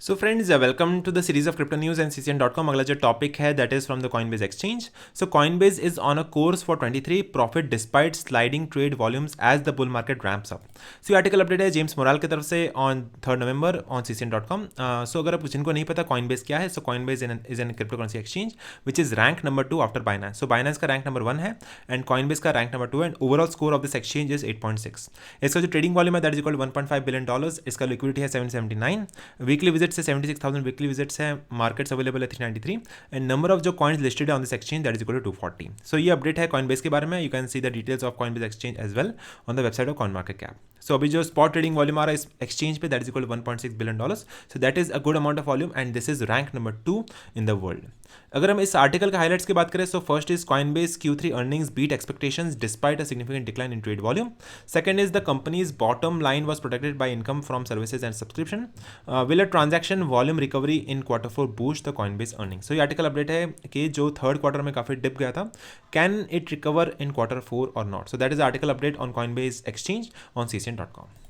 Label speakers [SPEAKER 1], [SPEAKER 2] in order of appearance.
[SPEAKER 1] So friends welcome to the series of crypto news and CCN.com। अगला जो topic है that is from the Coinbase exchange. So Coinbase is on a course for 23 profit despite sliding trade volumes as the bull market ramps up. So ये article update है James Moral की तरफ से on 3 November on CCN.com। सो अगर आप जिनको नहीं पता कॉइनबेस क्या है, so Coinbase is an cryptocurrency exchange which is rank number 2 after Binance. So Binance का रैंक नंबर 1 है एंड कॉइनबेस का rank number 2 and overall score of this exchange is 8.6। इसका जो ट्रेडिंग वॉल्यूम है दैट इज इक्वल $1.5 बिलियन। इसका लिक्विडिटी है 779, वीकली विजिट्स है 76,000 वीकली विजिट्स है, मार्केट्स अवेलेबल है 393 एंड नंबर ऑफ जो कॉइन्स लिस्टेड है on this exchange that is equal to 240। सो ये अपडेट है कॉइनबेस के बारे में। You can see the details of Coinbase exchange as well on the website of CoinMarketCap. So अभी जो स्पॉट ट्रेडिंग वॉल्यूम आ रहा है इस एक्सचेंज पे that is equal $1.6 billion. So that is a good amount of volume and this is rank number 2 in the world. अगर हम इस article के हाइलाइट्स की बात करें, so first is Coinbase Q3 earnings beat expectations despite a significant decline in trade volume. Second is the company's bottom line was protected by income from services and subscription. Will a transaction volume recovery in Q4 boost the Coinbase earning. So ये article update है कि जो third quarter में काफी dip गया था, can it recover in Q4 और not. So that is article update on Coinbase exchange on CCN.com।